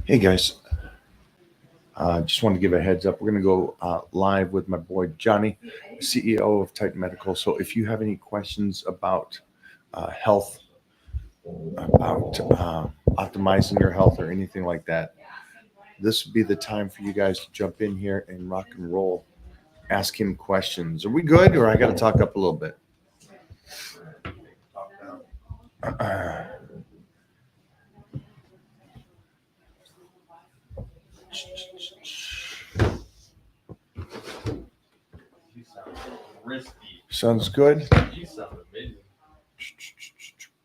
Hey guys, just wanted to give a heads up. We're going to go live with my boy Johnny, CEO of Titan Medical. So if you have any questions about health, about optimizing your health, or anything like that, this would be the time for you guys to jump in here and rock and roll. Ask him questions. Are we good, or I got to talk up a little bit? You sound risky. Sounds good. You sound amazing.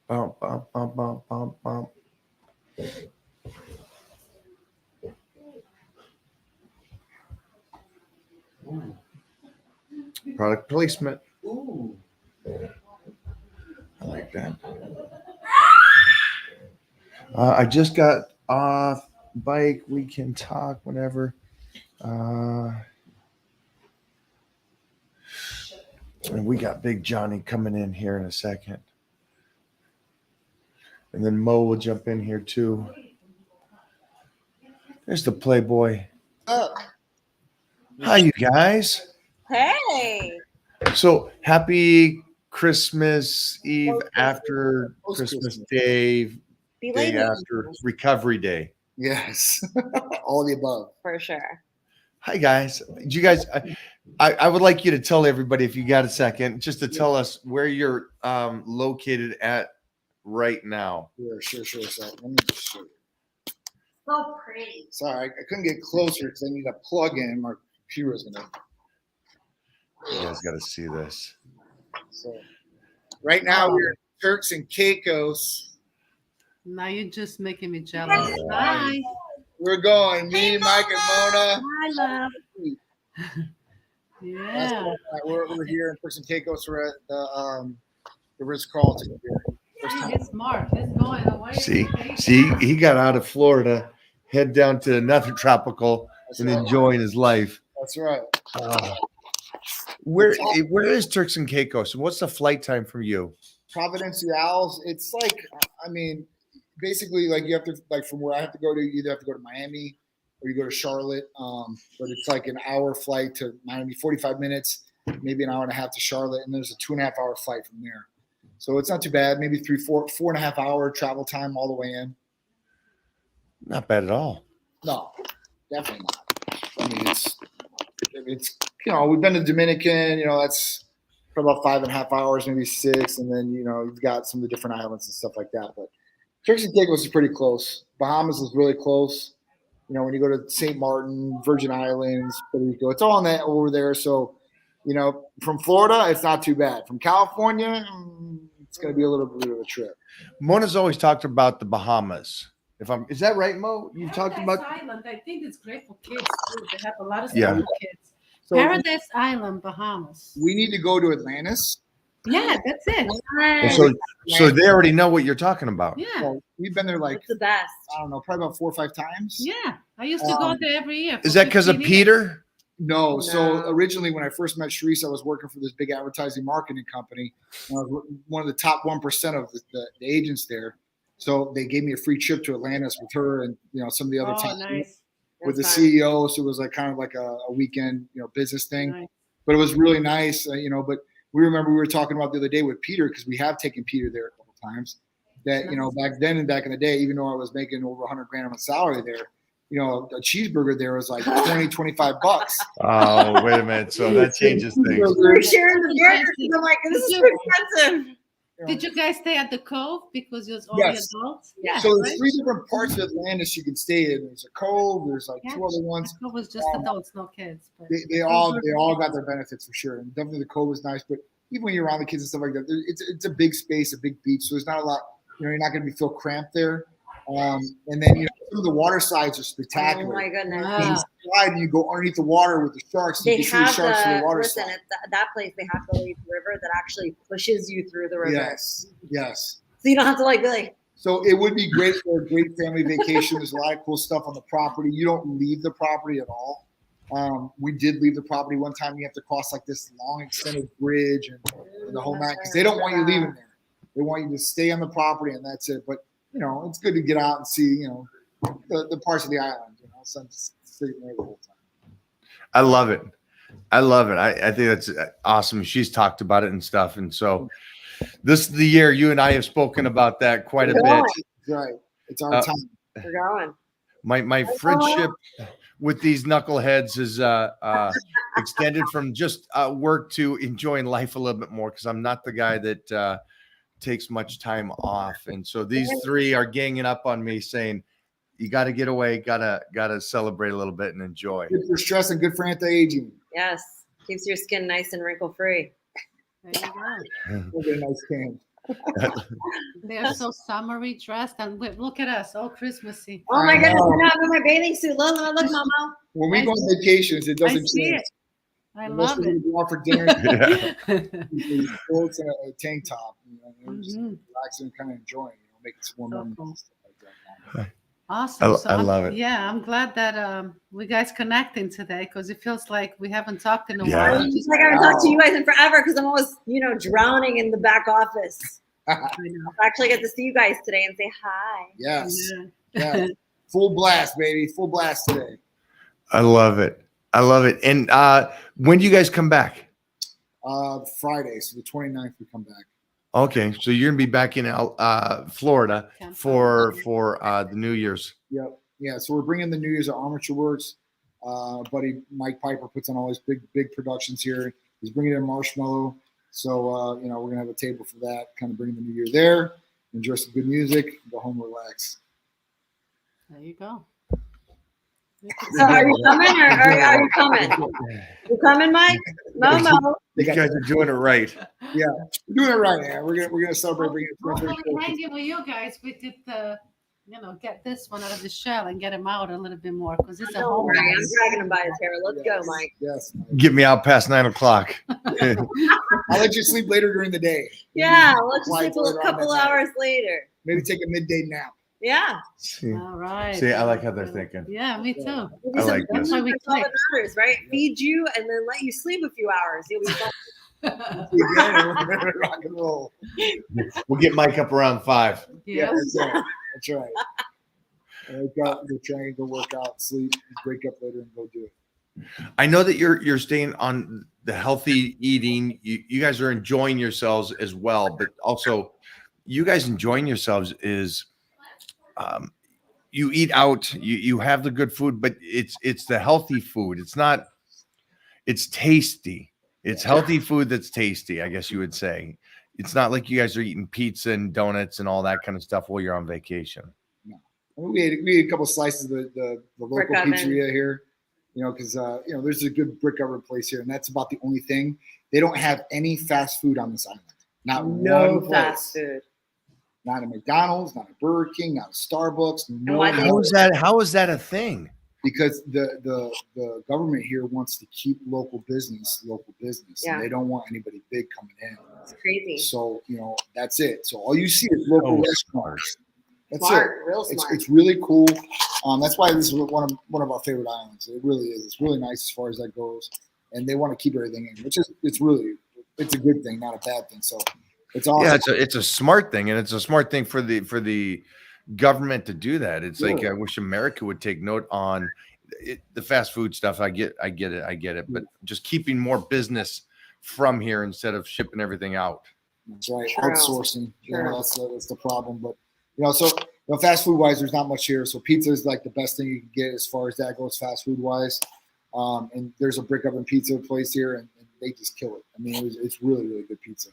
Bump, bump, bump, bump, bump, bump. Product placement. Ooh. I like that. I just got off bike. We can talk whenever. And we got Big Johnny coming in here in a second. And then Mo will jump in here too. There's the Playboy. Oh, Hi, you guys. hey. So happy Christmas Eve Post-Christmas. after Christmas Day, day Belated after Recovery Day. Yes, all of the above. for sure. Hi, guys. Do you guys, I would like you to tell everybody, if you got a second, just to tell us where you're located at right now. Sure. So let me just show you. So pretty. Sorry, I couldn't get closer because I need a plug in. My computer is gonna. You guys got to see this. So right now we're in Turks and Caicos. Now you're just making me jealous. Hi. Hi. We're going. Me, Mike, and Mona. Hi, love. Yeah. We're here in Turks and Caicos. We're at the Ritz Carlton here. First time. He's smart. He's going away. See, he got out of Florida, head down to another tropical, That's and right. enjoying his life. That's right. Where is Turks and Caicos? What's the flight time from you? Providenciales. It's like, I mean, basically, like you have to, like from where I have to go to, you either have to go to Miami or you go to Charlotte. But it's like an hour flight to Miami, 45 minutes, maybe an hour and a half to Charlotte, and there's a 2.5 hour flight from there. So it's not too bad. Maybe 4.5 hour travel time all the way in. Not bad at all. No, definitely not. I mean, it's we've been to Dominican. That's for about 5.5 hours, maybe 6, and then you've got some of the different islands and stuff like that. But Turks and Caicos is pretty close. Bahamas is really close. When you go to St. Martin, Virgin Islands, Puerto Rico, it's all on that over there. So, from Florida, it's not too bad. From California, it's going to be a little bit of a trip. Mona's always talked about the Bahamas. Is that right, Mo? You've talked Paradise about. Island. I think it's great for kids too. They have a lot of stuff Yeah. for kids. So Paradise Island, Bahamas. we need to go to Atlantis. Yeah, that's it. So they already know what you're talking about. Yeah, Well, we've been there like, It's the best. I don't know, probably about 4 or 5 times. yeah. I used to go there every year. Is for that because of 15 years. Peter? No. So No. originally, when I first met Sharice, I was working for this big advertising marketing company. And I was one of the top 1% of the agents there. So they gave me a free trip to Atlantis with her and some of the other Oh, talent nice. with the That's CEO. So it was like kind of like a weekend business thing. Nice. But it was really nice. But we remember we were talking about the other day with Peter, because we have taken Peter there a couple times. That back then and back in the day, even though I was making over 100 grand on a salary there, a cheeseburger there was like 20, 25 bucks. Oh, wait a minute. So that changes things. We're sharing the burgers. I'm like, this is too expensive. Did you guys stay at the Cove because it was only Yes. adults? Yeah. So there's right? 3 different parts of Atlantis you can stay in. There's a cove. There's like 2 other ones. The Cove was just adults, no kids. But They all got their benefits for sure. And definitely the cove is nice. But even when you're around the kids and stuff like that, it's a big space, a big beach. So there's not a lot. You're not going to feel cramped there. And then some of the water slides are spectacular. Oh my goodness. Wow. And you slide and you go underneath the water with the sharks. They You can have see the sharks in the water listen, slide. at that place, they have the river that actually pushes you through the river. Yes. So you don't have to be like, So it would be great for a great family vacation. There's a lot of cool stuff on the property. You don't leave the property at all. We did leave the property one time. You have to cross like this long extended bridge and the whole night because they don't want you leaving there. They want you to stay on the property and that's it. But it's good to get out and see, the parts of the island. So I'm just sitting there the whole time. I love it. I think that's awesome. She's talked about it and stuff. And so this is the year you and I have spoken about that quite a bit. That's right. It's our time. We're going. My friendship with these knuckleheads is extended from just work to enjoying life a little bit more, because I'm not the guy that takes much time off. And so these three are ganging up on me saying, you got to get away, gotta celebrate a little bit and enjoy. Good for stress and good for anti-aging. Yes. Keeps your skin nice and wrinkle free. There you go. We'll get a nice tan. They are so summery dressed, and look at us, all Christmassy. Oh my I goodness, know. I'm not in my bathing suit. Look, Mama. When we I go on vacations, it I doesn't see change. it. I Unless love we're it. gonna go out for dinner, Yeah. shorts and a tank top, we're just Mhm. relaxing and kind of enjoying, making some more So memories cool. and stuff like that. Awesome. I I'm- love it. Yeah, I'm glad that we guys connecting today, because it feels like we haven't talked in a Yeah. while. It's like I haven't talked to you guys in forever because I'm always, drowning in the back office. I know. I actually get to see you guys today and say hi. Yes, Yeah. yeah, full blast, baby, full blast today. I love it. And when do you guys come back? Friday, so the 29th we come back. Okay, so you're gonna be back in Florida Tampa. for the New Year's. Yep, yeah. So we're bringing the New Year's at Armature Works. Buddy Mike Piper puts on all these big productions here. He's bringing in Marshmallow. So we're gonna have a table for that. Kind of bringing the New Year there. Enjoy some good music. Go home, relax. There you go. So are you coming or are you coming? You coming, Mike? Momo. You guys are doing it right. Yeah, we're doing it right now. We're gonna celebrate bringing it. Hopefully hanging with you guys, we did get this one out of the shell and get him out a little bit more, because it's a Don't home. worry, I'm dragging him by his hair. Let's go, Yes, Mike. Yes. Mike. Get me out past 9 o'clock. I'll let you sleep later during the day. Yeah, let's just Fly sleep later a on couple that night. hours later. Maybe take a midday nap. Yeah. All right. See, I like how they're thinking. Yeah, me too. We'll do I some like food this. That's why we that's all that clicked. matters, right? Feed you and then let you sleep a few hours. You'll be fine. Rock and roll. We'll get Mike up around 5. Yeah. That's right. That's right. Wake up, go train, go work out, sleep, wake up later and go do it. I know that you're staying on the healthy eating. You guys are enjoying yourselves as well, but also you guys enjoying yourselves is you eat out, you have the good food, but it's the healthy food. It's tasty. It's healthy food that's tasty, I guess you would say. It's not like you guys are eating pizza and donuts and all that kind of stuff while you're on vacation. We ate a couple slices of the local Brick oven. pizzeria here, because there's a good brick oven place here, and that's about the only thing. They don't have any fast food on this island. Not No one fast place. food. Not a McDonald's, not a Burger King, not a Starbucks. No, why they- How is that a thing? because the government here wants to keep local business. Yeah. And they don't want anybody big coming in. It's crazy. So that's it. So all you see is local Oh, restaurants. That's Smart, it. real smart. It's really cool. That's why this is one of our favorite islands. It really is. It's really nice as far as that goes. And they want to keep everything in, which is it's a good thing, not a bad thing. So it's awesome. Yeah, it's a smart thing, and it's a smart thing for the government to do that. It's like Yeah. I wish America would take note on the fast food stuff. I get it, but just keeping more business from here instead of shipping everything out. That's right. True. Outsourcing. True. That's the problem. But so fast food wise, there's not much here. So pizza is like the best thing you can get as far as that goes, fast food wise. And there's a brick oven pizza place here, and they just kill it. I mean, it's really, really good pizza.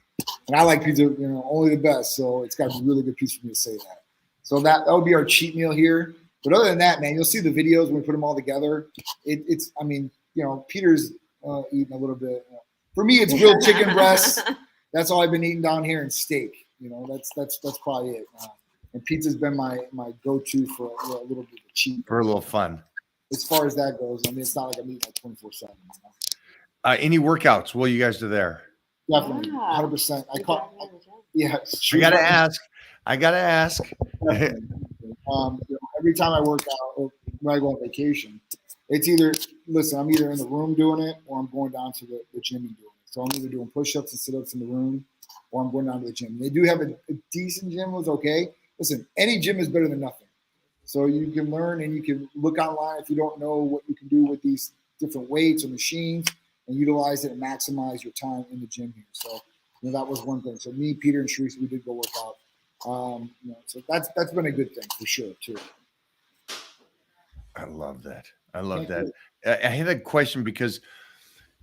And I like pizza, only the best. So it's got to be really good pizza for me to say that. So that would be our cheat meal here. But other than that, man, you'll see the videos when we put them all together. It's Peter's eating a little bit. For me, it's grilled chicken breasts. That's all I've been eating down here, and steak. That's probably it. And pizza's been my go-to for a little bit of cheap. For a little fun. As far as that goes, I mean, it's not like I'm eating like 24/7. Any workouts while you guys are there? Definitely, Yeah. 100%. I gotta ask. Definitely. Every time I work out or when I go on vacation, it's either I'm either in the room doing it or I'm going down to the gym and doing it. So I'm either doing push-ups and sit-ups in the room or I'm going down to the gym. They do have a decent gym, was okay, listen, any gym is better than nothing. So you can learn and you can look online if you don't know what you can do with these different weights or machines and utilize it and maximize your time in the gym here. So, that was one thing. So me, Peter, and Sharice, we did go work out. So that's been a good thing for sure too. I love that. I love that. I had a question because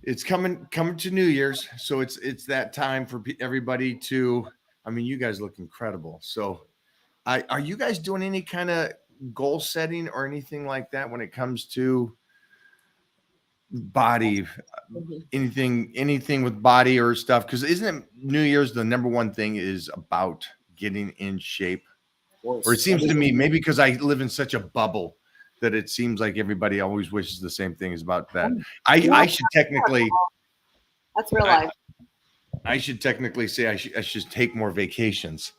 it's coming to New Year's, so it's that time for everybody to. I mean, you guys look incredible. So, are you guys doing any kind of goal setting or anything like that when it comes to body? Anything with body or stuff? Because isn't it New Year's the number one thing is about getting in shape? Or it seems to me, maybe because I live in such a bubble that it seems like everybody always wishes the same thing is about that. I should technically. That's real life. I should technically say I should take more vacations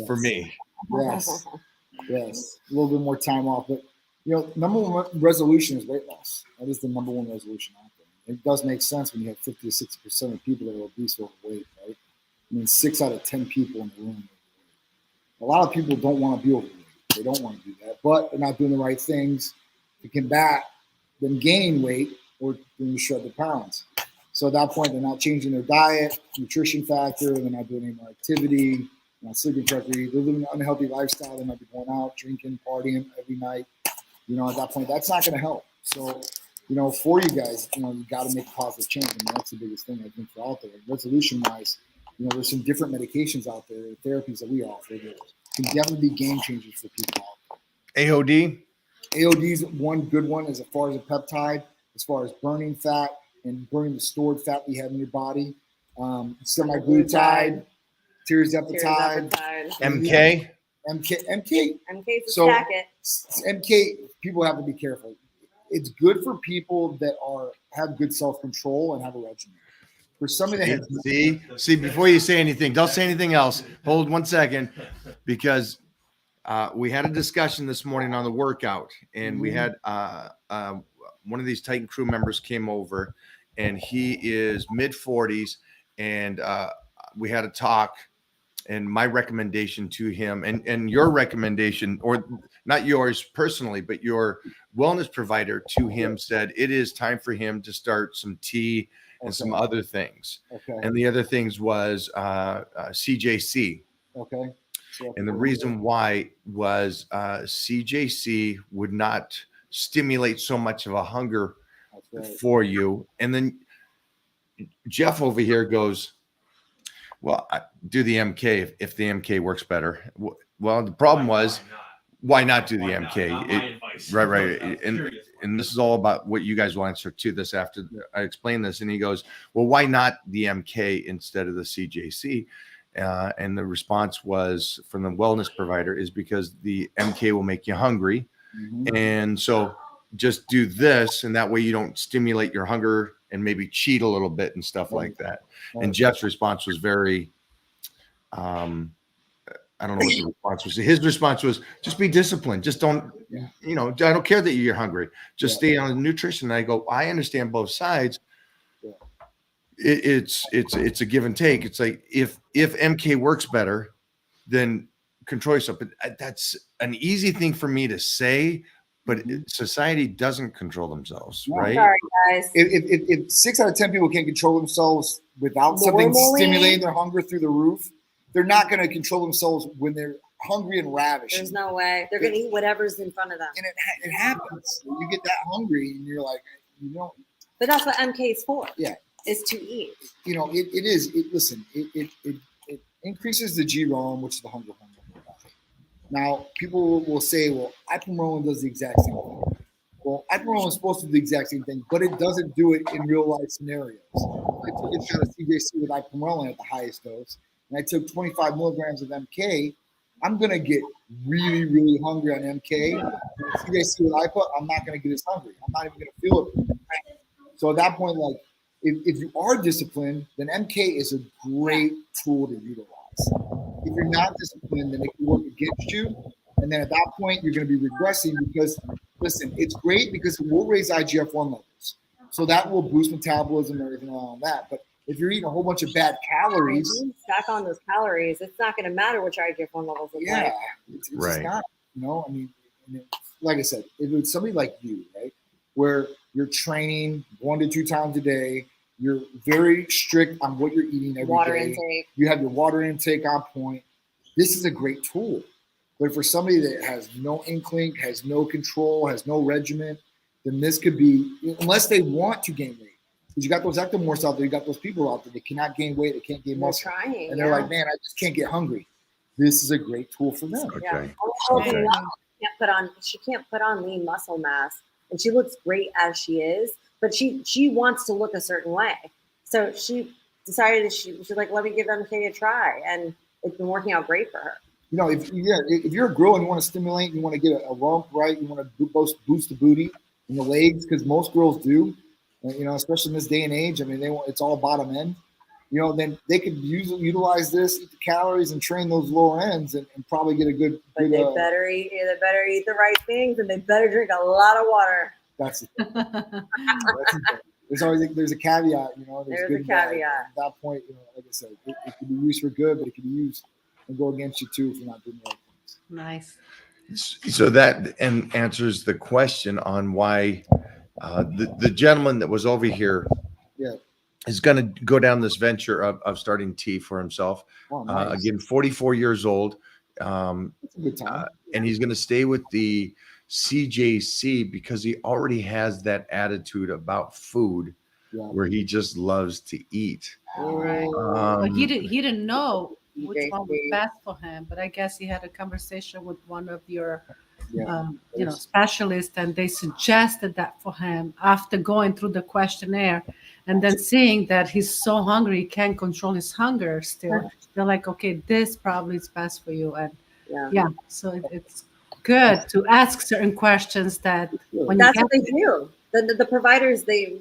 for me. Yes. Yes. A little bit more time off. But, number one resolution is weight loss. That is the number one resolution out there. It does make sense when you have 50 to 60% of people that are obese or overweight, right? I mean, 6 out of 10 people in the room are overweight. A lot of people don't want to be overweight. They don't want to do that, but they're not doing the right things to combat them gaining weight or doing shred the pounds. So at that point, they're not changing their diet, nutrition factor, they're not doing any more activity, they're not sleeping correctly, they're living an unhealthy lifestyle, they might be going out, drinking, partying every night. At that point, that's not going to help. So, for you guys, you got to make a positive change. I mean, that's the biggest thing I think for out there. Resolution-wise, there's some different medications out there, therapies that we offer that can definitely be game changers for people out there. AOD? AOD is one good one as far as a peptide, as far as burning fat and burning the stored fat you have in your body. Semaglutide, tirzepatide, MK? MK's So- stack it. MK, people have to be careful. It's good for people that have good self-control and have a regimen. For somebody that has See, before you say anything, don't say anything else. Hold 1 second, because we had a discussion this morning on the workout, and we had one of these Titan crew members came over, and he is mid-40s, and we had a talk, and my recommendation to him, and your recommendation, or not yours personally, but your wellness provider to him said it is time for him to start some tea and some other things. Okay. And the other things was CJC. Okay. So, And the reason why was CJC would not stimulate so much of a hunger that's right. for you. And then Jeff over here goes, well, do the MK if the MK works better. Well, the problem was, why not do the MK? Right. And this is all about what you guys will answer to this after I explain this. And he goes, well, why not the MK instead of the CJC? And the response was from the wellness provider is because the MK will make you hungry. Mhm. And so just do this, and that way you don't stimulate your hunger and maybe cheat a little bit and stuff like that. And Jeff's response was very, I don't know what the response was. His response was just be disciplined. Just don't, I don't care that you're hungry. Just stay on nutrition. And I go, I understand both sides. It's a give and take. It's like if MK works better, then control yourself. But that's an easy thing for me to say, but society doesn't control themselves, right? Sorry, guys. If 6 out of 10 people can't control themselves without something Normally- stimulating their hunger through the roof, they're not going to control themselves when they're hungry and ravished. There's no way. They're going to eat whatever's in front of them. And it happens. You get that hungry and you're like, But that's what MK is for. Yeah. Is to eat. it is. It increases the GROM, which is the hunger hormone in your body. Now, people will say, well, ipamorelin does the exact same thing. Well, ipamorelin is supposed to do the exact same thing, but it doesn't do it in real life scenarios. I took a shot of CJC with ipamorelin at the highest dose, and I took 25 milligrams of MK. I'm going to get really, really hungry on MK. CJC with IPA, I'm not going to get as hungry. I'm not even going to feel it. So at that point, like, if you are disciplined, then MK is a great tool to utilize. If you're not disciplined, then it can work against you. And then at that point, you're going to be regressing because, listen, it's great because it will raise IGF-1 levels. So that will boost metabolism and everything along that. But if you're eating a whole bunch of bad calories, Stack on those calories. It's not going to matter which IGF-1 levels look yeah, like. it's Right. just not. You know, I mean, like I said, if it's somebody like you, right, where you're training 1 to 2 times a day, you're very strict on what you're eating every day. Water intake. You have your water intake on point. This is a great tool. But for somebody that has no inkling, has no control, has no regimen, then this could be, unless they want to gain weight. Because you got those ectomorphs out there, you got those people out there that cannot gain weight, they can't gain They're muscle. trying. And they're like, man, I just can't get hungry. This is a great tool for them. Yeah. Okay. Also, Okay. she can't put on lean muscle mass, and she looks great as she is, but she wants to look a certain way. So she decided that she's like, let me give MK a try, and it's been working out great for her. You know, if you're a girl and you want to stimulate, you want to get a rump, right? You want to boost the booty and the legs, because most girls do. And, you know, especially in this day and age, I mean, it's all bottom end. You know, then they could utilize this, eat the calories, and train those lower ends, and probably get a good. But they better eat the right things, and they better drink a lot of water. That's the thing. There's a caveat, you know. There's good a and bad. caveat. At that point, you know, like I said, it can be used for good, but it can be used and go against you too if you're not doing the right things. Nice. So that answers the question on why the gentleman that was over here Yeah. is going to go down this venture of starting tea for himself. Oh, nice. Again, 44 years old. It's a good time. And he's going to stay with the CJC because he already has that attitude about food Yeah. where he just loves to eat. Right. But he didn't know which Okay. one was best for him. But I guess he had a conversation with one of your, Yeah. specialists, and they suggested that for him after going through the questionnaire, and then seeing that he's so hungry he can't control his hunger. Still, they're like, okay, this probably is best for you, and Yeah. so it's good to ask certain questions that when That's you what they do. The providers, they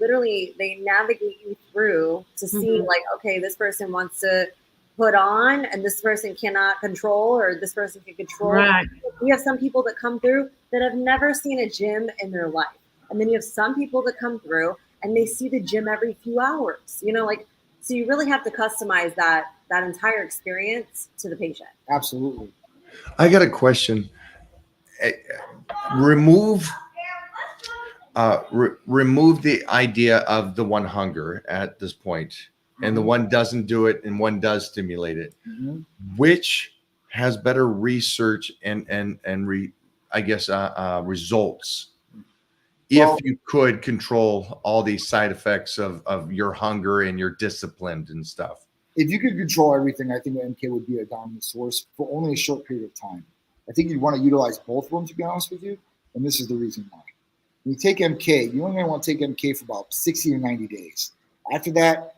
navigate you through to see Mhm. like, okay, this person wants to put on and this person cannot control, or this person can control. Right. We have some people that come through that have never seen a gym in their life. And then you have some people that come through and they see the gym every few hours, you know, like, so you really have to customize that entire experience to the patient. Absolutely. I got a question. Remove the idea of the one hunger at this point, and the one doesn't do it and one does stimulate it. Mhm. Which has better research and results Well- if you could control all these side effects of your hunger and you're disciplined and stuff? If you could control everything, I think MK would be a dominant source for only a short period of time. I think you'd want to utilize both of them, to be honest with you. And this is the reason why. When you take MK, you only want to take MK for about 60 to 90 days. After that,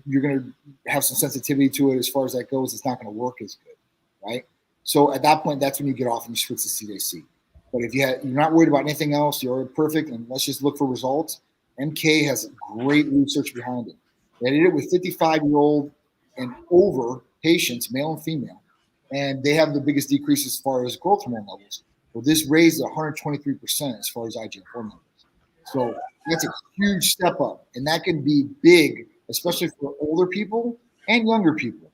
you're going to have some sensitivity to it. As far as that goes, it's not going to work as good, right? So at that point, that's when you get off and you switch to CJC. But if you're not worried about anything else, you're perfect, and let's just look for results. MK has great research behind it. They did it with 55-year-old and over patients, male and female, and they have the biggest decrease as far as growth hormone levels. Well, this raised 123% as far as IGF-1 levels. So that's a huge step up, and that can be big, especially for older people and younger people.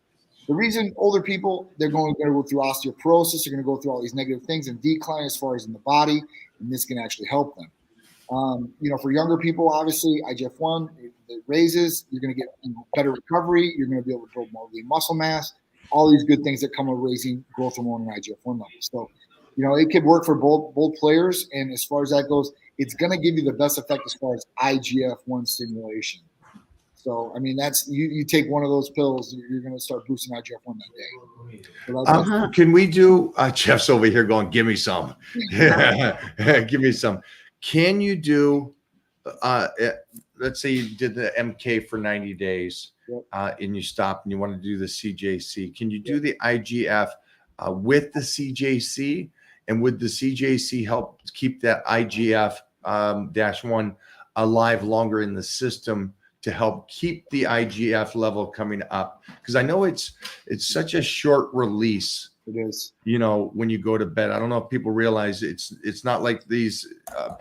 The reason older people, they're going to go through osteoporosis, they're going to go through all these negative things and decline as far as in the body, and this can actually help them. For younger people, obviously, IGF-1, it raises, you're going to get better recovery, you're going to be able to build more lean muscle mass, all these good things that come with raising growth hormone and IGF-1 levels. So, it could work for both players, and as far as that goes, it's going to give you the best effect as far as IGF-1 stimulation. So, I mean, that's you take one of those pills, you're going to start boosting IGF-1 that day. So that's Can we do? Jeff's over here going, "Give me some, give me some." Can you do? Let's say you did the MK for 90 days, Yep. and you stop and you want to do the CJC. Can you do the IGF with the CJC? And would the CJC help keep that IGF -1 alive longer in the system to help keep the IGF level coming up? Because I know it's such a short release. it is. When you go to bed, I don't know if people realize it's not like these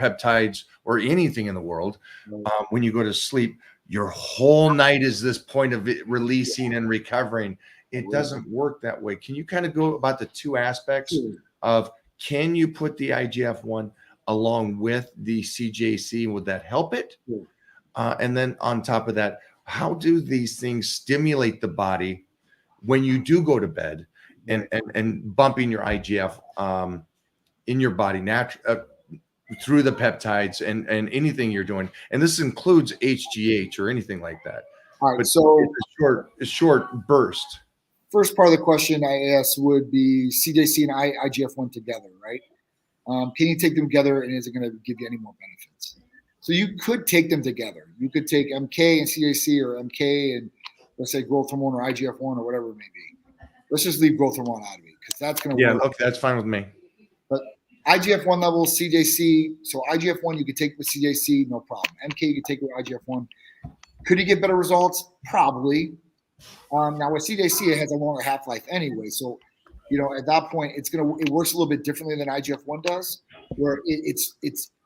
peptides or anything in the world. Right. When you go to sleep, your whole night is this point of it releasing and recovering. It doesn't work that way. Can you kind of go about the two aspects of, can you put the IGF-1 along with the CJC? Would that help it? And then on top of that, how do these things stimulate the body when you do go to bed, and bumping your IGF in your body through the peptides and anything you're doing? And this includes HGH or anything like that. All right, But so it's a short burst. first part of the question I asked would be CJC and IGF-1 together, right? Can you take them together, and is it going to give you any more benefits? So you could take them together. You could take MK and CJC, or MK and, let's say, growth hormone or IGF-1 or whatever it may be. Let's just leave growth hormone out of it, because that's going to work. Okay, that's fine with me. But IGF-1 levels, CJC. So IGF-1 you could take with CJC, no problem. MK you could take with IGF-1. Could you get better results? Probably. Now with CJC, it has a longer half-life anyway. So, at that point, it works a little bit differently than IGF-1 does, where it's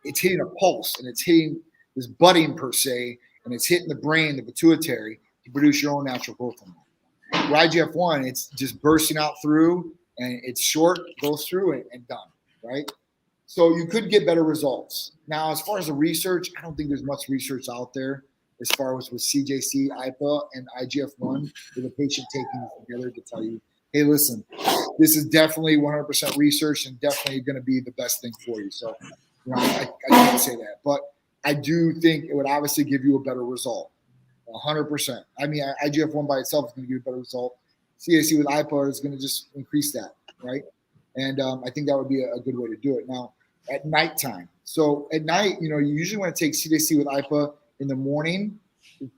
hitting a pulse, and it's hitting this budding per se, and it's hitting the brain, the pituitary, to produce your own natural growth hormone. With IGF-1, it's just bursting out through, and it's short, goes through, and done, right? So you could get better results. Now, as far as the research, I don't think there's much research out there as far as with CJC, IPA, and IGF-1, with a patient taking them together to tell you, hey, listen, this is definitely 100% research and definitely going to be the best thing for you. So, I can't say that. But I do think it would obviously give you a better result, 100%. I mean, IGF-1 by itself is going to give you a better result. CJC with IPA is going to just increase that, right? And I think that would be a good way to do it. Now, at nighttime. So at night, you usually want to take CJC with IPA in the morning,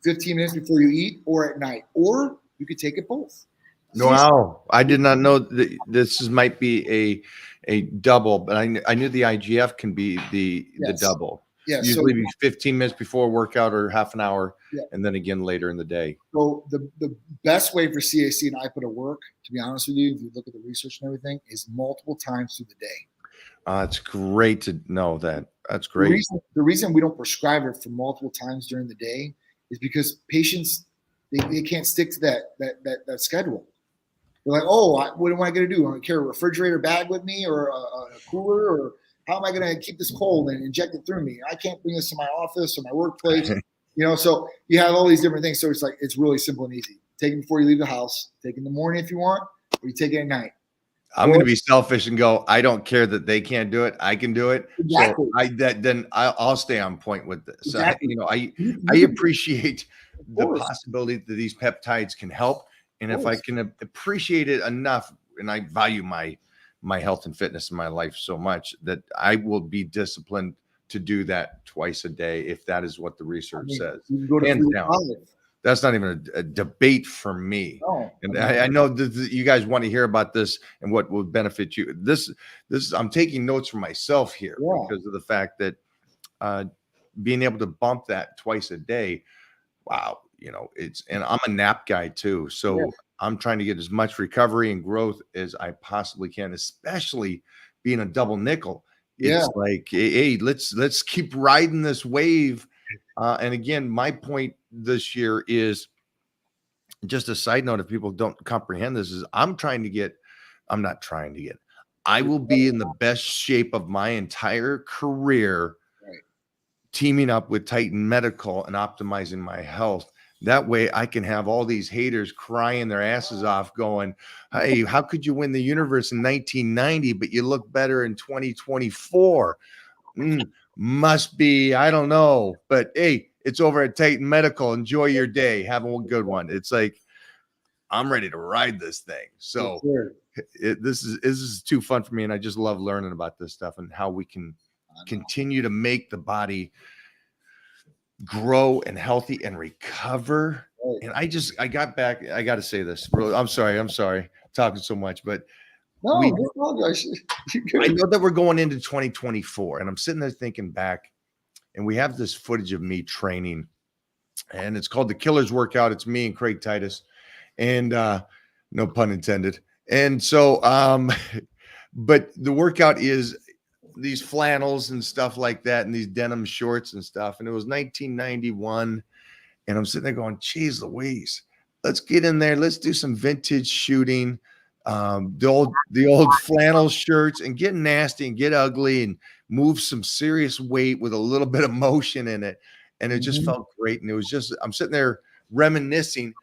15 minutes before you eat, or at night. Or you could take it both. Wow, I did not know that this might be a double, but I knew the IGF can be the double. Yeah, usually 15 minutes before workout or half an hour, yeah, and then again later in the day. So the best way for CAC and IPA to work, to be honest with you, if you look at the research and everything, is multiple times through the day. It's great to know that. That's great. The reason we don't prescribe it for multiple times during the day is because patients they can't stick to that schedule. They're like, oh, what am I going to do? I'm going to carry a refrigerator bag with me, or a cooler, or how am I going to keep this cold and inject it through me? I can't bring this to my office or my workplace. So you have all these different things. So it's really simple and easy. Take it before you leave the house. Take it in the morning if you want, or you take it at night. I'm going to be selfish and go, I don't care that they can't do it. I can do it. Exactly. So I'll stay on point with this. Exactly. I appreciate the possibility that these peptides can help. And if I can appreciate it enough, and I value my health and fitness in my life so much, that I will be disciplined to do that twice a day if that is what the research says. Hands down. That's not even a debate for me. No. And I know that you guys want to hear about this and what will benefit you. This I'm taking notes for myself here because of the fact that being able to bump that twice a day, wow. And I'm a nap guy too. So I'm trying to get as much recovery and growth as I possibly can, especially being a double nickel. It's like, hey, let's keep riding this wave. And again, my point this year is just a side note. If people don't comprehend this, is I will be in the best shape of my entire career, teaming up with Titan Medical and optimizing my health. That way I can have all these haters crying their asses off going, hey, how could you win the universe in 1990, but you look better in 2024? Must be, I don't know. But hey, it's over at Titan Medical. Enjoy your day. Have a good one. It's like, I'm ready to ride this thing. So this is too fun for me. And I just love learning about this stuff and how we can continue to make the body grow and healthy and recover. And I got back. I got to say this. Really, I'm sorry talking so much, but no, I know that we're going into 2024, and I'm sitting there thinking back, and we have this footage of me training, and it's called the Killer's Workout. It's me and Craig Titus, and no pun intended. And so, but the workout is these flannels and stuff like that, and these denim shorts and stuff. And it was 1991, And I'm sitting there going, geez, Louise, let's get in there. Let's do some vintage shooting. The old flannel shirts and get nasty and get ugly and move some serious weight with a little bit of motion in it. And it just felt great. And it was just, I'm sitting there reminiscing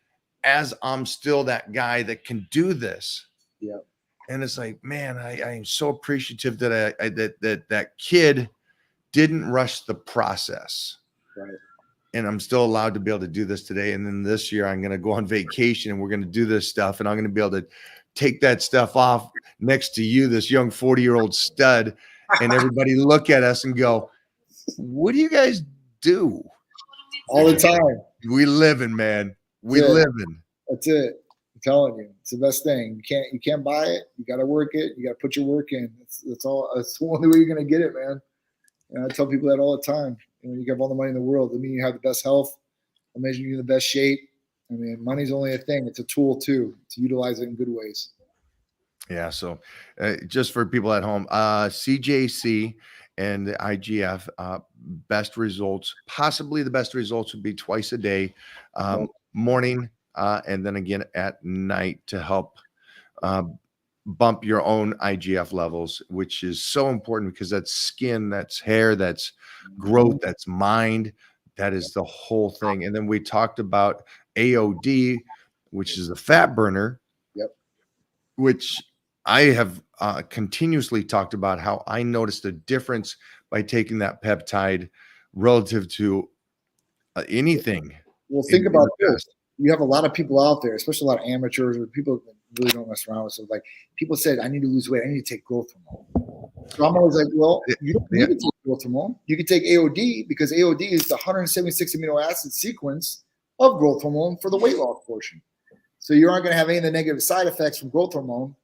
as I'm still that guy that can do this. Yep. And it's like, man, I am so appreciative that that kid didn't rush the process. Right. And I'm still allowed to be able to do this today. And then this year I'm going to go on vacation and we're going to do this stuff. And I'm going to be able to take that stuff off next to you, this young 40-year-old stud, and everybody look at us and go, what do you guys do? All the time. We living, man. We living. That's it. I'm telling you, it's the best thing. You can't buy it. You got to work it. You got to put your work in. That's all. That's the only way you're going to get it, man. And I tell people that all the time. You know, you have all the money in the world. I mean, you have the best health. Imagine you're in the best shape. I mean, money's only a thing. It's a tool too, to utilize it in good ways. Yeah. So just for people at home, CJC and the IGF, best results, possibly the best results would be twice a day, morning, and then again at night to help bump your own IGF levels, which is so important because that's skin, that's hair, that's growth, that's mind. That is the whole thing. And then we talked about AOD, which is a fat burner, which I have continuously talked about how I noticed a difference by taking that peptide relative to anything. Well, think about this. You have a lot of people out there, especially a lot of amateurs or people that really don't mess around with stuff. Like people said, I need to lose weight. I need to take growth hormone. So I'm always like, well, you don't need to take growth hormone. You can take AOD because AOD is the 176 amino acid sequence of growth hormone for the weight loss portion. So you aren't going to have any of the negative side effects from growth hormone.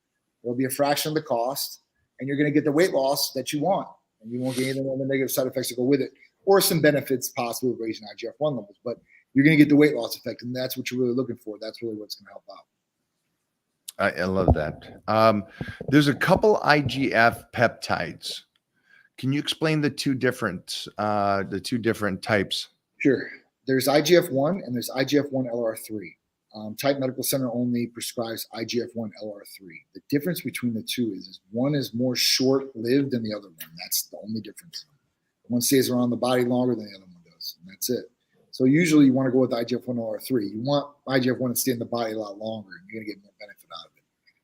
It'll be a fraction of the cost, and you're going to get the weight loss that you want. And you won't get any of the negative side effects that go with it, or some benefits possibly of raising IGF-1 levels. But you're going to get the weight loss effect, and that's what you're really looking for. That's really what's going to help out. I love that. There's a couple IGF peptides. Can you explain the two different types? Sure. There's IGF-1 and there's IGF-1 LR3. Titan Medical Center only prescribes IGF-1 LR3. The difference between the two is one is more short-lived than the other one. That's the only difference. One stays around the body longer than the other one does, and that's it. So usually you want to go with IGF-1 LR3. You want IGF-1 to stay in the body a lot longer, and you're going to get more benefit out of it.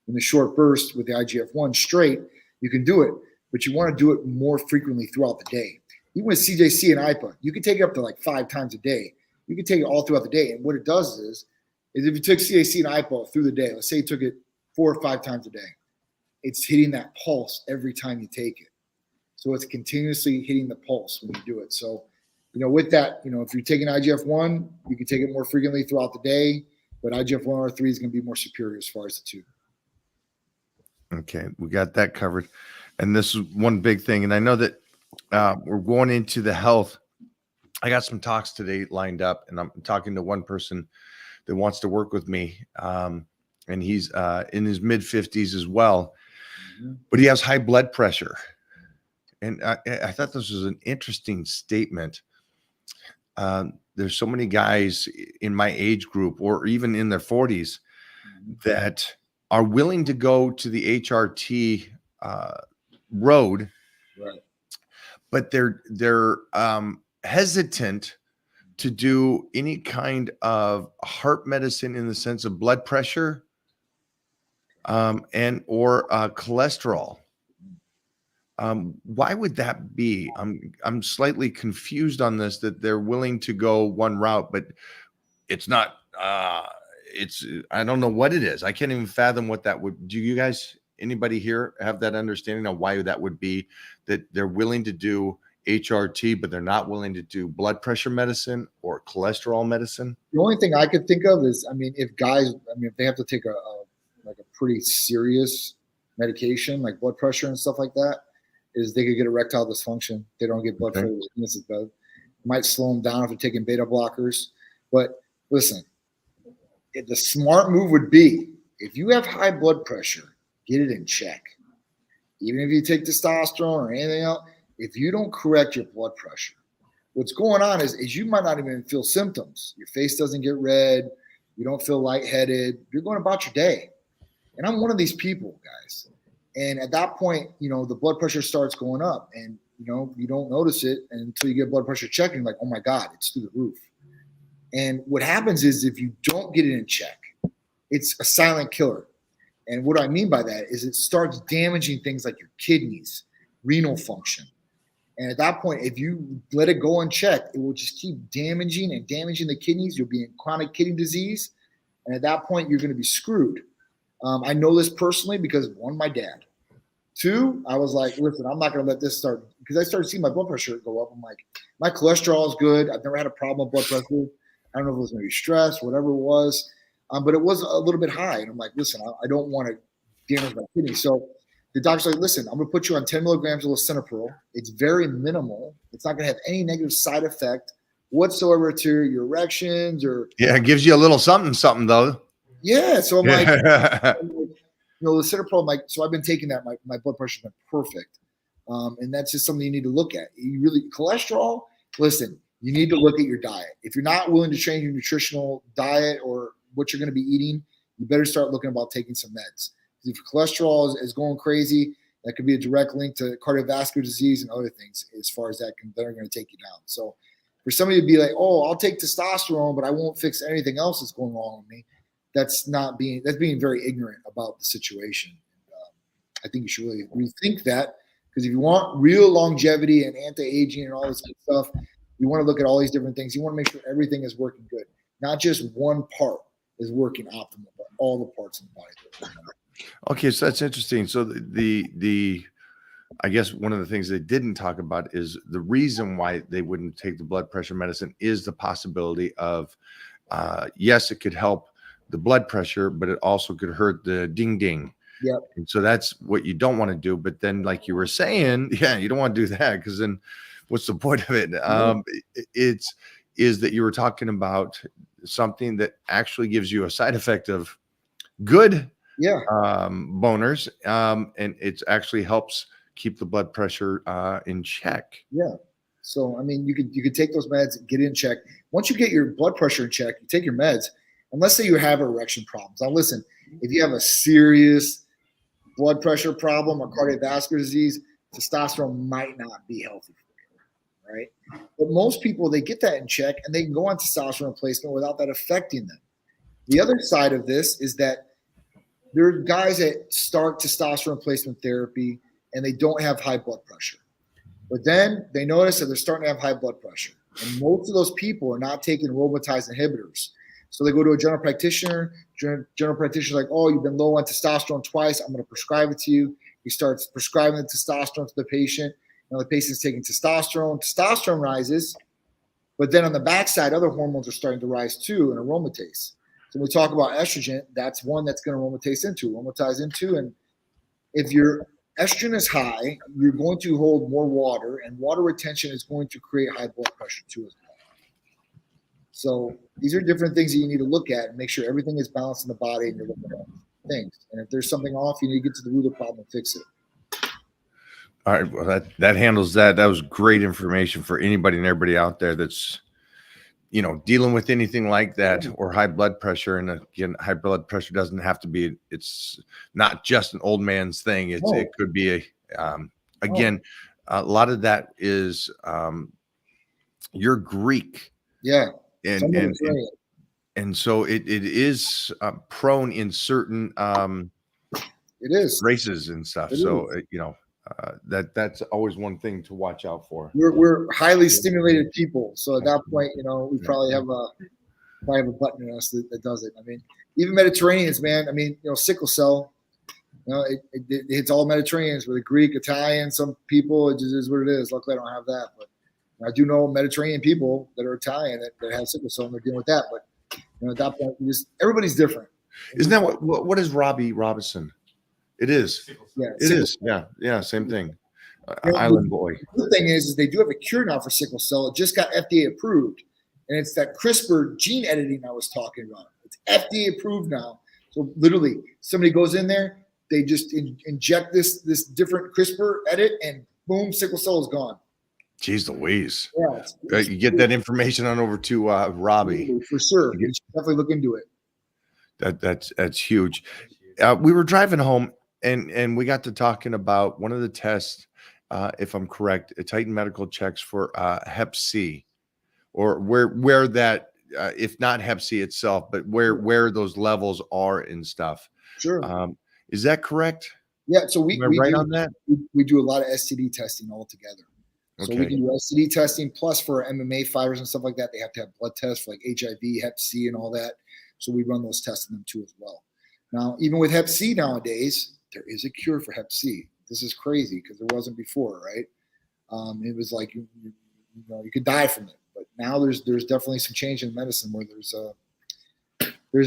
In the short burst with the IGF-1 straight, you can do it, but you want to do it more frequently throughout the day. Even with CJC and IPA, you can take it up to like 5 times a day. You can take it all throughout the day, and what it does is if you took CJC and IPA through the day, let's say you took it 4 or 5 times a day, it's hitting that pulse every time you take it. So it's continuously hitting the pulse when you do it. So, with that, if you're taking IGF-1, you can take it more frequently throughout the day, but IGF-1 R3 is going to be more superior as far as the two. Okay, we got that covered. And this is one big thing. And I know that we're going into the health. I got some talks today lined up, and I'm talking to one person that wants to work with me. And he's in his mid-50s as well, but he has high blood pressure. And I thought this was an interesting statement. There's so many guys in my age group or even in their 40s that are willing to go to the HRT road, right, but they're hesitant to do any kind of heart medicine in the sense of blood pressure and or cholesterol. Why would that be? I'm slightly confused on this, that they're willing to go one route, but it's not, I don't know what it is. I can't even fathom what that would. Do you guys, anybody here have that understanding of why that would be, that they're willing to do HRT, but they're not willing to do blood pressure medicine or cholesterol medicine? The only thing I could think of is, if they have to take a pretty serious medication like blood pressure and stuff like that, is they could get erectile dysfunction. They don't get blood flow. It might slow them down if they're taking beta blockers. But listen, the smart move would be, if you have high blood pressure, get it in check. Even if you take testosterone or anything else, if you don't correct your blood pressure, What's going on is you might not even feel symptoms. Your face doesn't get red. You don't feel lightheaded. You're going about your day. And I'm one of these people, guys. And at that point, the blood pressure starts going up, and you don't notice it until you get blood pressure checked. And you're like, oh my God, it's through the roof. And what happens is if you don't get it in check, it's a silent killer. And what I mean by that is it starts damaging things like your kidneys, renal function. And at that point, if you let it go unchecked, it will just keep damaging the kidneys. You'll be in chronic kidney disease. And at that point, you're going to be screwed. I know this personally because, one, my dad. Two, I was like, listen, I'm not going to let this start, because I started seeing my blood pressure go up. I'm like, my cholesterol is good. I've never had a problem with blood pressure. I don't know if it was maybe stress, whatever it was. But it was a little bit high. And I'm like, listen, I don't want to damage my kidney. So the doctor's like, listen, I'm going to put you on 10 milligrams of lisinopril. It's very minimal. It's not going to have any negative side effect whatsoever to your erections or. Yeah, it gives you a little something though. Yeah. So I'm like, lisinopril, so I've been taking that. My blood pressure's been perfect. And that's just something you need to look at. Cholesterol, listen, you need to look at your diet. If you're not willing to change your nutritional diet or what you're going to be eating, you better start looking about taking some meds. If your cholesterol is going crazy, that could be a direct link to cardiovascular disease and other things as far as that are going to take you down. So for somebody to be like, oh, I'll take testosterone, but I won't fix anything else that's going wrong with me, that's being very ignorant about the situation. I think you should really rethink that, because if you want real longevity and anti-aging and all this good stuff, you want to look at all these different things. You want to make sure everything is working good, not just one part is working optimal, but all the parts of the body. Okay, so that's interesting. So the I guess one of the things they didn't talk about is the reason why they wouldn't take the blood pressure medicine is the possibility of, yes, it could help the blood pressure, but it also could hurt the ding ding. Yep. And so that's what you don't want to do. But then, like you were saying, yeah, you don't want to do that, because then what's the point of it? Is that you were talking about something that actually gives you a side effect of good boners, and it actually helps keep the blood pressure in check. Yeah. So I mean, you could take those meds, get it in check. Once you get your blood pressure in check, you take your meds. And let's say you have erection problems. Now listen, if you have a serious blood pressure problem or cardiovascular disease, testosterone might not be healthy for you, right? But most people, they get that in check and they can go on testosterone replacement without that affecting them. The other side of this is that there are guys that start testosterone replacement therapy and they don't have high blood pressure. But then they notice that they're starting to have high blood pressure. And most of those people are not taking aromatase inhibitors. So they go to a general practitioner. General practitioner like, oh, you've been low on testosterone twice. I'm going to prescribe it to you. He starts prescribing the testosterone to the patient. Now the patient's taking testosterone. Testosterone rises. But then on the backside, other hormones are starting to rise too, and aromatase. So when we talk about estrogen, that's one that's going to aromatize into. And if your estrogen is high, you're going to hold more water, and water retention is going to create high blood pressure too as well. So these are different things that you need to look at and make sure everything is balanced in the body and you're looking at things. And if there's something off, you need to get to the root of the problem and fix it. All right. Well, that handles that. That was great information for anybody and everybody out there that's, dealing with anything like that or high blood pressure. And again, high blood pressure doesn't have to be, it's not just an old man's thing. It could be a lot of that is you're Greek. Yeah. And so it is prone in certain it is races and stuff. That's always one thing to watch out for. We're highly stimulated people, so at that point, we probably have a button in us that does it. I mean, even Mediterraneans, man. I mean, sickle cell. It hits all Mediterraneans, with the Greek, Italian, some people. It just is what it is. Luckily, I don't have that, but I do know Mediterranean people that are Italian that have sickle cell and they're dealing with that. But at that point, everybody's different. Isn't that what is Robbie Robinson? It is. Yeah, it is. Yeah, same thing. Island boy. The thing is they do have a cure now for sickle cell. It just got FDA approved, and it's that CRISPR gene editing I was talking about. It's FDA approved now. So literally, somebody goes in there, they just inject this different CRISPR edit, and boom, sickle cell is gone. Jeez Louise. Yeah, You get that information on over to Robbie. for sure. You should definitely look into it. That's huge. We were driving home and we got to talking about one of the tests, if I'm correct, Titan Medical checks for Hep C, or where that, if not Hep C itself, but where those levels are and stuff. Sure. Is that correct? Yeah. So we Right do, on that? we do a lot of STD testing all together. So we Okay. can do STD testing, plus for MMA fighters and stuff like that, they have to have blood tests for like HIV, Hep C, and all that. So we run those tests on them too as well. Now, even with Hep C nowadays, there is a cure for Hep C. This is crazy because there wasn't before, right? It was like you could die from it, but now there's definitely some change in medicine where there's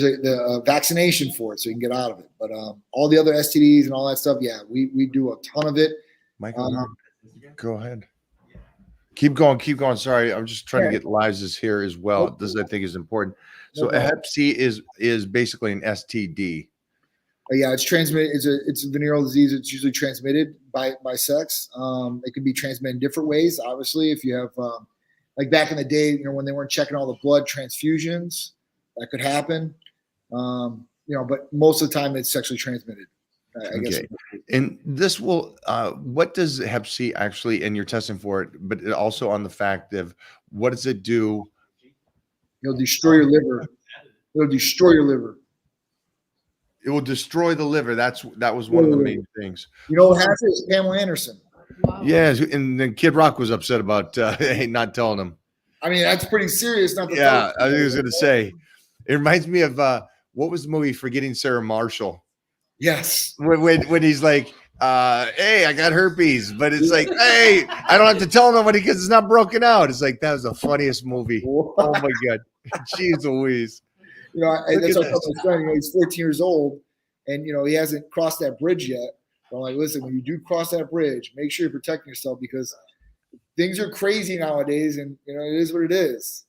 a vaccination for it, so you can get out of it. But all the other STDs and all that stuff, yeah, we do a ton of it. Michael, go ahead. Keep going. Sorry, I'm just trying to get Liza's here as well. This I think is important. So Okay. Hep C is basically an STD. Yeah, it's transmitted. It's a venereal disease. It's usually transmitted by sex. It can be transmitted in different ways. Obviously, if you have like back in the day, when they weren't checking all the blood transfusions, that could happen. But most of the time, it's sexually transmitted. I guess. Okay. And this will, what does Hep C actually, and you're testing for it, but it also on the fact of what does it do? It'll destroy your liver. It'll destroy your liver. It will destroy the liver. That was one of the main things. You know what has it? It's Pamela Anderson. Wow. Yeah, and then Kid Rock was upset about not telling him. I mean, that's pretty serious. Not the Yeah, I was going to say, it reminds me of what was the movie Forgetting Sarah Marshall? Yes. When he's like, hey, I got herpes, but it's like, hey, I don't have to tell nobody because it's not broken out. It's like, that was the funniest movie. Oh my God. Jeez Louise. That's what I told my friend. He's 14 years old, and he hasn't crossed that bridge yet. But I'm like, listen, when you do cross that bridge, make sure you're protecting yourself because things are crazy nowadays, and it is what it is.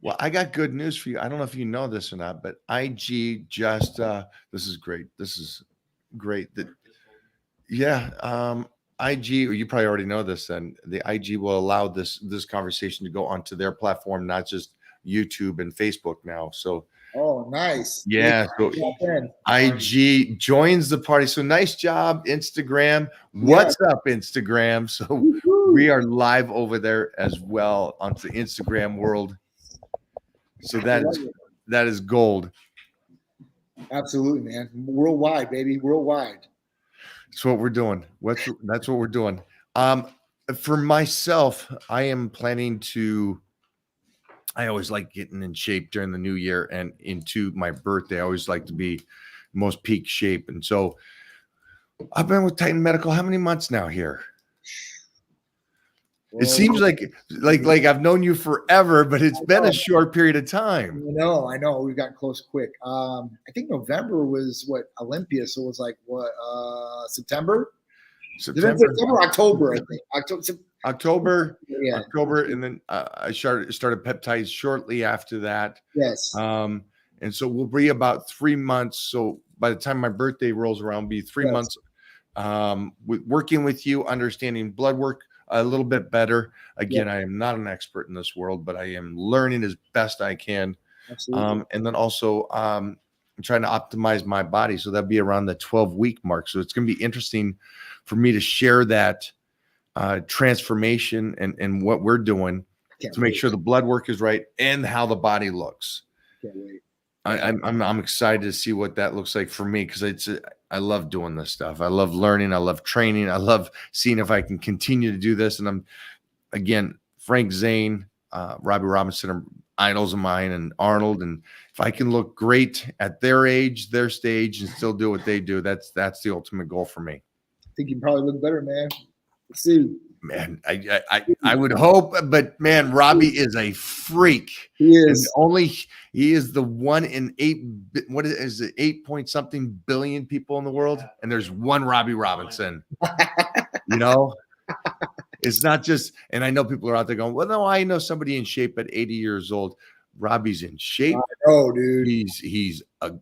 Well, I got good news for you. I don't know if you know this or not, but IG just this is great. This is great. IG, or you probably already know this, then the IG will allow this conversation to go onto their platform, not just YouTube and Facebook now. So nice. Yeah, so IG joins the party. So nice job, Instagram. What's up, Instagram? So we are live over there as well onto the Instagram world. So that is gold. Absolutely, man. Worldwide, baby. Worldwide. That's what we're doing. That's what we're doing. For myself, I am planning to. I always like getting in shape during the new year and into my birthday. I always like to be most peak shape, and so I've been with Titan Medical how many months now here? It seems like I've known you forever, but it's been a short period of time. I know. We've gotten close quick. I think November was Olympia, so it was like September, October, I think. October, Yeah. October, and then I started peptides shortly after that. Yes. And so we'll be about 3 months. So by the time my birthday rolls around, it'll be 3 months. Working with you, understanding blood work a little bit better. Again, I am not an expert in this world, but I am learning as best I can. Absolutely. And then also I'm trying to optimize my body. So that'd be around the 12-week mark. So it's going to be interesting for me to share that transformation and what we're doing to make sure the blood work is right and how the body looks. Can't wait. I'm excited to see what that looks like for me because I love doing this stuff. I love learning. I love training. I love seeing if I can continue to do this. And again, Frank Zane, Robbie Robinson are idols of mine, and Arnold. And if I can look great at their age, their stage, and still do what they do, that's the ultimate goal for me. I think you can probably look better, man. Let's see. Man, I would hope, but man, Robbie is a freak. He is. And he is the one in 8 point something billion people in the world, and there's one Robbie Robinson. It's not just, and I know people are out there going, well, no, I know somebody in shape at 80 years old. Robbie's in shape. Oh, dude. He's good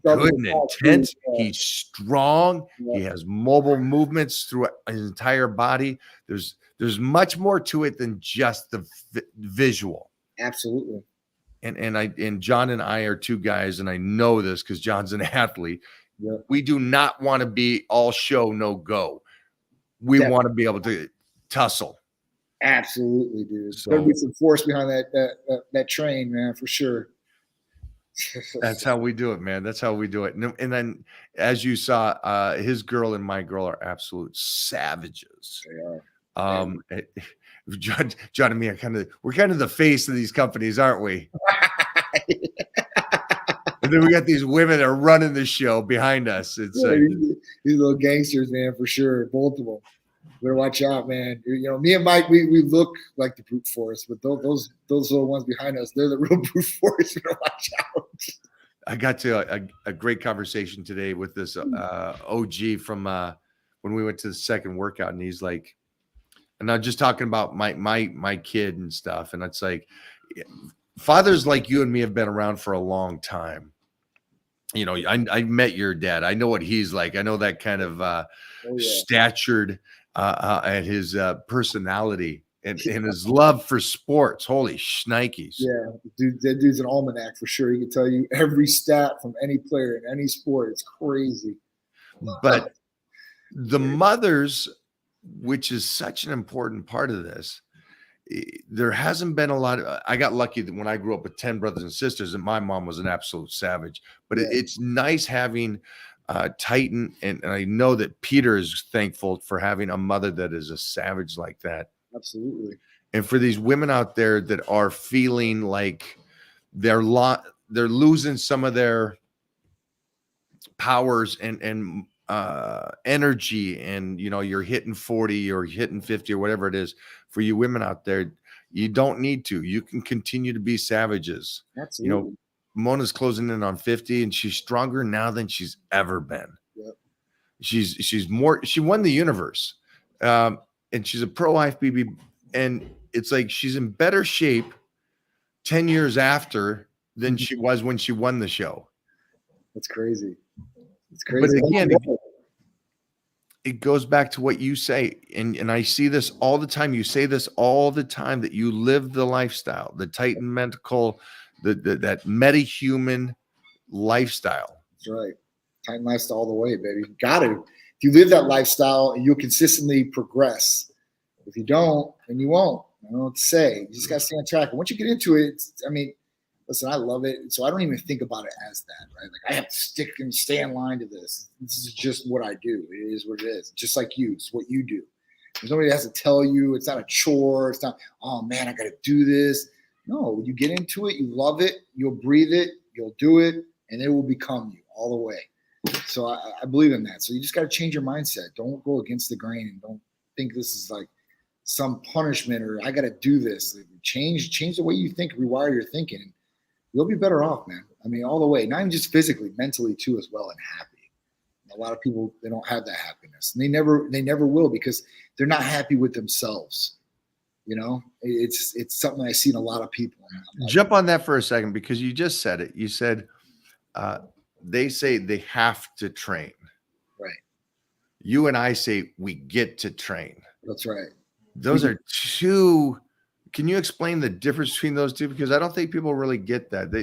and intense. He's strong. He has mobile movements through his entire body. There's there's much more to it than just the visual. Absolutely. And John and I are two guys, and I know this because John's an athlete. Yeah. We do not want to be all show, no go. We Yeah. want to be able to tussle. Absolutely, dude. So- There'll be some force behind that train, man, for sure. That's how we do it, man. That's how we do it. And then, as you saw, his girl and my girl are absolute savages. They are. John and me are we're kind of the face of these companies, aren't we? And then we got these women that are running the show behind us. It's Yeah, like, these little gangsters, man, for sure. Both of them. Better watch out, man. You know, me and Mike, we look like the brute force, but those little ones behind us, they're the real brute force. Better watch out. I got to a great conversation today with this OG from when we went to the second workout, and he's like, and I'm just talking about my kid and stuff, and it's like, fathers like you and me have been around for a long time. You know, I met your dad. I know what he's like. I know that kind of statured and his personality and his love for sports. Holy shnikes. Yeah, dude, that dude's an almanac for sure. He can tell you every stat from any player in any sport. It's crazy. But the mothers, which is such an important part of this, there hasn't been a lot of, I got lucky that when I grew up with 10 brothers and sisters, and my mom was an absolute savage, but Yeah. it's nice having Titan. And I know that Peter is thankful for having a mother that is a savage like that. Absolutely. And for these women out there that are feeling like they're losing some of their powers and energy, and you know, you're hitting 40 or hitting 50 or whatever it is, for you women out there, you don't need to. You can continue to be savages. Absolutely. You know, Mona's closing in on 50, and she's stronger now than she's ever been. Yep. She's more. She won the universe, and she's a pro IFBB, and it's like she's in better shape 10 years after than she was when she won the show. That's crazy. It's crazy. But again, it goes back to what you say, and I see this all the time. You say this all the time, that you live the lifestyle, the Titan Medical, that metahuman lifestyle. That's right. Titan lifestyle all the way, baby. You got to. If you live that lifestyle, you'll consistently progress. If you don't, then you won't. I don't know what to say. You just got to stay on track. And once you get into it, listen, I love it. So I don't even think about it as that, right? Like, I have to stick and stay in line to this. This is just what I do. It is what it is. Just like you. It's what you do. There's nobody that has to tell you. It's not a chore. It's not, oh man, I got to do this. No, you get into it. You love it. You'll breathe it. You'll do it. And it will become you all the way. So I believe in that. So you just got to change your mindset. Don't go against the grain, and don't think this is like some punishment or I got to do this. Like, change the way you think, rewire your thinking. You'll be better off, man. I mean, all the way, not even just physically, mentally too, as well, and happy. A lot of people, they don't have that happiness, and they never will, because they're not happy with themselves. You know, it's something I see in a lot of people. Jump on that for a second, because you just said it. You said they say they have to train. Right. You and I say we get to train. That's right. Those are two. Can you explain the difference between those two? Because I don't think people really get that.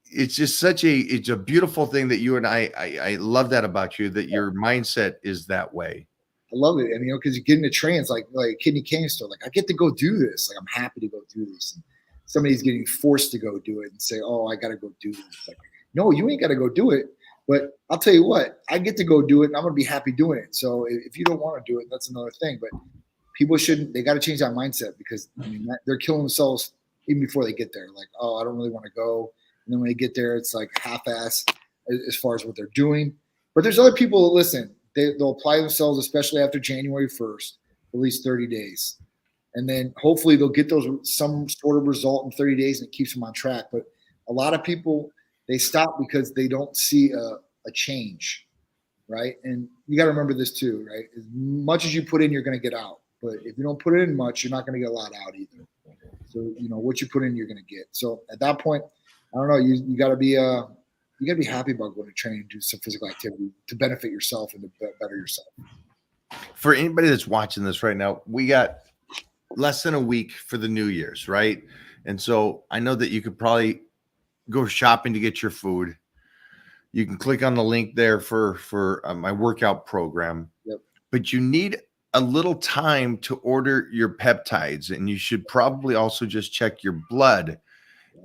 It's just it's a beautiful thing that you and I love that about you, that your mindset is that way. I love it. And, you know, because you get into trains like Kidney Cane Store. Like, I get to go do this. Like, I'm happy to go do this. And somebody's getting forced to go do it and say, oh, I got to go do this. Like, no, you ain't got to go do it. But I'll tell you what, I get to go do it, and I'm going to be happy doing it. So if you don't want to do it, that's another thing. But people they got to change that mindset, because I mean, they're killing themselves even before they get there. Like, oh, I don't really want to go. And then when they get there, it's like half-ass as far as what they're doing. But there's other people that listen. They'll apply themselves, especially after January 1st, at least 30 days. And then hopefully they'll get some sort of result in 30 days, and it keeps them on track. But a lot of people, they stop because they don't see a change, right? And you got to remember this too, right? As much as you put in, you're going to get out. But if you don't put in much, you're not going to get a lot out either. So, you know, what you put in, you're going to get. So at that point, I don't know, you got to be happy about going to train and do some physical activity to benefit yourself and to better yourself. For anybody that's watching this right now, we got less than a week for the New Year's, right? And so I know that you could probably go shopping to get your food. You can click on the link there for my workout program. Yep. But you need a little time to order your peptides, and you should probably also just check your blood.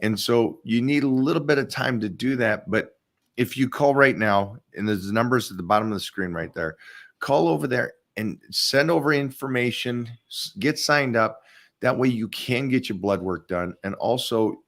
And so you need a little bit of time to do that. But if you call right now, and there's the numbers at the bottom of the screen right there, call over there and send over information, get signed up. That way you can get your blood work done. And also,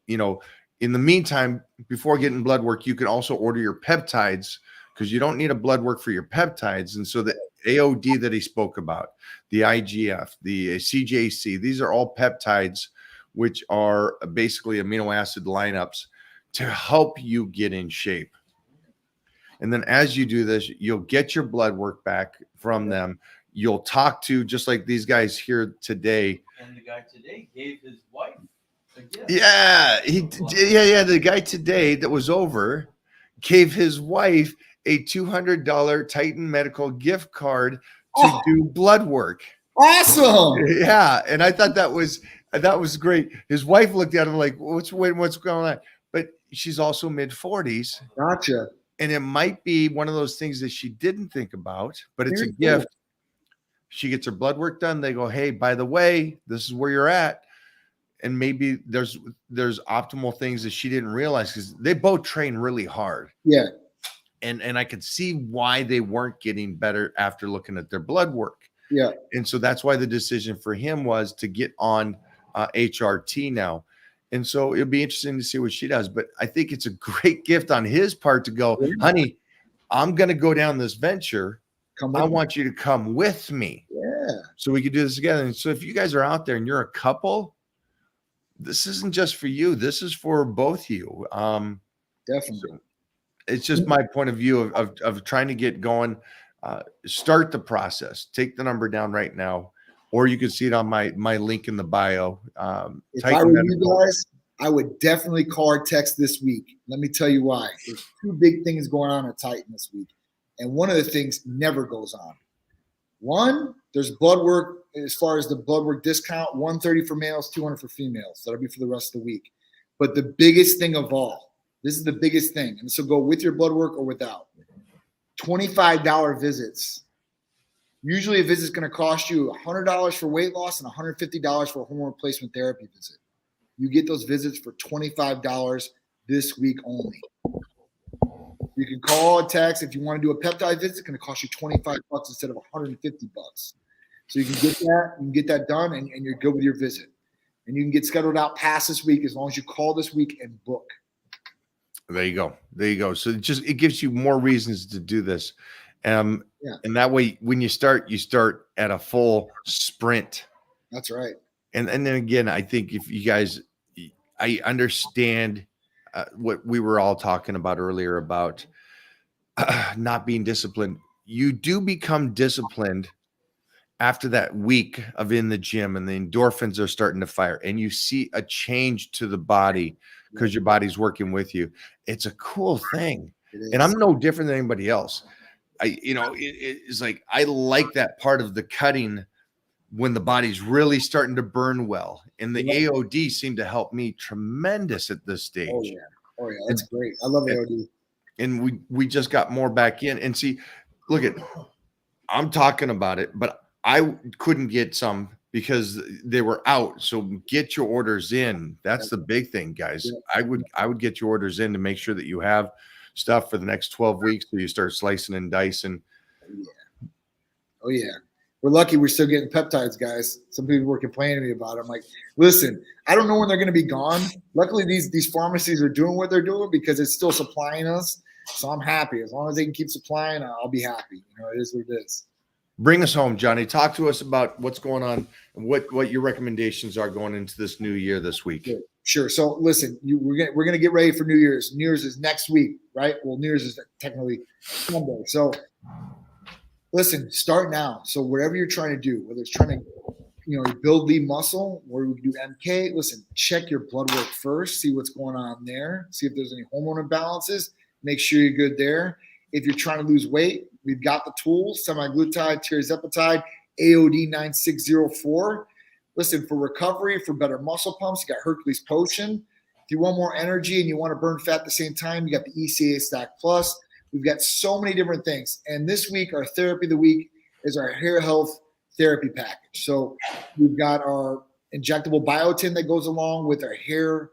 in the meantime, before getting blood work, you can also order your peptides, because you don't need a blood work for your peptides. And so the AOD that he spoke about, the IGF, the CJC, these are all peptides, which are basically amino acid lineups to help you get in shape. And then as you do this, you'll get your blood work back from them. You'll talk to, just like these guys here today. And the guy today gave his wife a gift. Yeah, the guy today that was over gave his wife a $200 Titan Medical gift card to do blood work. Awesome. Yeah, and I thought that was great. His wife looked at him like, what's going on? But she's also mid-40s. Gotcha. And it might be one of those things that she didn't think about, but it's Very a gift. She gets her blood work done. They go, hey, by the way, this is where you're at. And maybe there's optimal things that she didn't realize, because they both train really hard. Yeah. And I could see why they weren't getting better after looking at their blood work. Yeah. And so that's why the decision for him was to get on HRT now. And so it'll be interesting to see what she does. But I think it's a great gift on his part to go, honey, I'm going to go down this venture. I want you to come with me. Yeah. So we can do this together. And so if you guys are out there and you're a couple, this isn't just for you. This is for both you. Definitely. So it's just my point of view of trying to get going. Start the process. Take the number down right now, or you can see it on my link in the bio. If I were you guys, I would definitely call or text this week. Let me tell you why. There's two big things going on at Titan this week. And one of the things never goes on. One, there's blood work. As far as the blood work discount, $130 for males, $200 for females. That'll be for the rest of the week. But the biggest thing of all, this is the biggest thing, and this will go with your blood work or without. $25 visits. Usually a visit's going to cost you $100 for weight loss and $150 for a hormone replacement therapy visit. You get those visits for $25 this week only. You can call or text. If you want to do a peptide visit, it's going to cost you $25 instead of $150. So you can get that done, and you're good with your visit. And you can get scheduled out past this week as long as you call this week and book. There you go. So it gives you more reasons to do this. And that way, when you start at a full sprint. That's right. And then again, I think if you guys, I understand what we were all talking about earlier about not being disciplined. You do become disciplined after that week of in the gym, and the endorphins are starting to fire, and you see a change to the body because your body's working with you. It's a cool thing. And I'm no different than anybody else. It's like, I like that part of the cutting when the body's really starting to burn well. And the AOD seemed to help me tremendous at this stage. Oh yeah. That's great. I love AOD. And we just got more back in. And see, I'm talking about it, but I couldn't get some because they were out. So get your orders in. That's the big thing, guys. Yeah. I would get your orders in to make sure that you have stuff for the next 12 weeks so you start slicing and dicing. Oh yeah. We're lucky we're still getting peptides, guys. Some people were complaining to me about it. I'm like, listen, I don't know when they're going to be gone. Luckily, these pharmacies are doing what they're doing because it's still supplying us. So I'm happy. As long as they can keep supplying, I'll be happy. It is what it is. Bring us home, Johnny. Talk to us about what's going on and what your recommendations are going into this new year this week. Sure. So listen, we're gonna get ready for New Year's. New Year's is next week, right? Well, New Year's is technically Sunday. So listen, start now. So whatever you're trying to do, whether it's trying to build lean muscle, or we can do MK. Listen, check your blood work first. See what's going on there. See if there's any hormone imbalances. Make sure you're good there. If you're trying to lose weight, we've got the tools, semaglutide, tirzepatide, AOD 9604. Listen, for recovery, for better muscle pumps, you got Hercules Potion. If you want more energy and you want to burn fat at the same time, you got the ECA Stack Plus. We've got so many different things. And this week, our therapy of the week is our hair health therapy package. So we've got our injectable biotin that goes along with our hair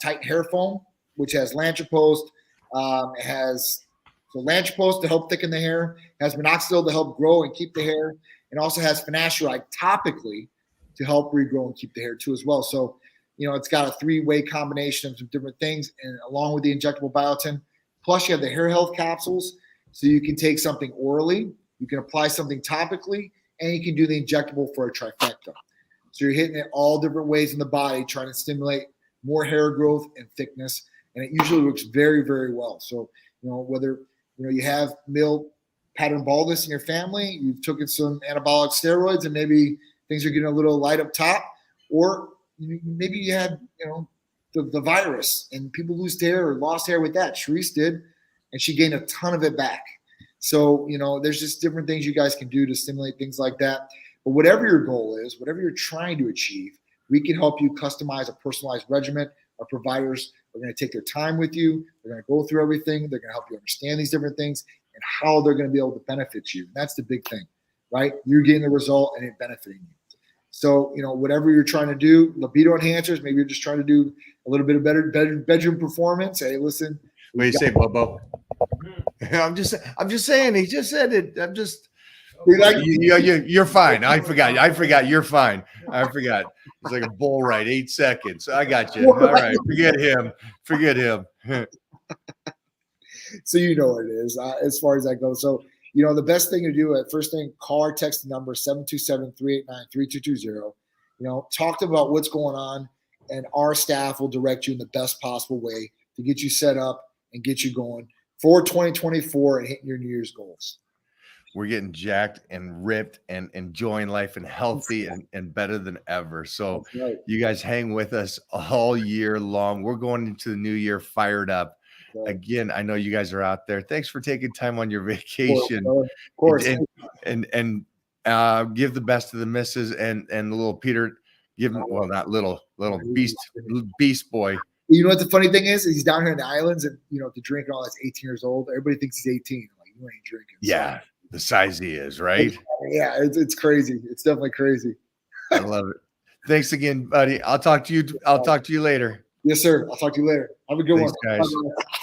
tight hair foam, which has Lantrapost. It has Lantrapost to help thicken the hair, has minoxidil to help grow and keep the hair, and also has finasteride topically to help regrow and keep the hair too as well. So, it's got a 3-way combination of some different things, and along with the injectable biotin. Plus, you have the hair health capsules, so you can take something orally, you can apply something topically, and you can do the injectable for a trifecta. So you're hitting it all different ways in the body, trying to stimulate more hair growth and thickness, and it usually works very, very well. So, whether you have male pattern baldness in your family, you've taken some anabolic steroids, and maybe things are getting a little light up top, or maybe you had the virus and people lose hair or lost hair with that. Sharice did, and she gained a ton of it back. So, there's just different things you guys can do to stimulate things like that. But whatever your goal is, whatever you're trying to achieve, we can help you customize a personalized regimen. Our providers are going to take their time with you. They're going to go through everything. They're going to help you understand these different things and how they're going to be able to benefit you. And that's the big thing, right? You're getting the result and it benefiting you. So, whatever you're trying to do, libido enhancers, maybe you're just trying to do a little bit of better bedroom performance. Hey, listen. What do you say, Bobo? I'm just saying. He just said it. I'm just. You're fine. I forgot. You're fine. I forgot. It's like a bull ride. 8 seconds. I got you. All right. Forget him. So what it is as far as that goes. So, the best thing to do at first thing, call or text the number 727-389-3220. Talk about what's going on, and our staff will direct you in the best possible way to get you set up and get you going for 2024 and hitting your New Year's goals. We're getting jacked and ripped and enjoying life and healthy and better than ever. So right. You guys hang with us all year long. We're going into the new year fired up. Right. Again, I know you guys are out there. Thanks for taking time on your vacation. Of course. And give the best to the missus and the little Peter. Give him, well, not little beast boy. You know what the funny thing is? He's down here in the islands, and to drink and all that's 18 years old. Everybody thinks he's 18. Like, you ain't drinking. Yeah, the size he is, right? Yeah, it's crazy. It's definitely crazy. I love it. Thanks again, buddy. I'll talk to you later. Yes, sir. I'll talk to you later. Have a good one. Guys. Bye-bye.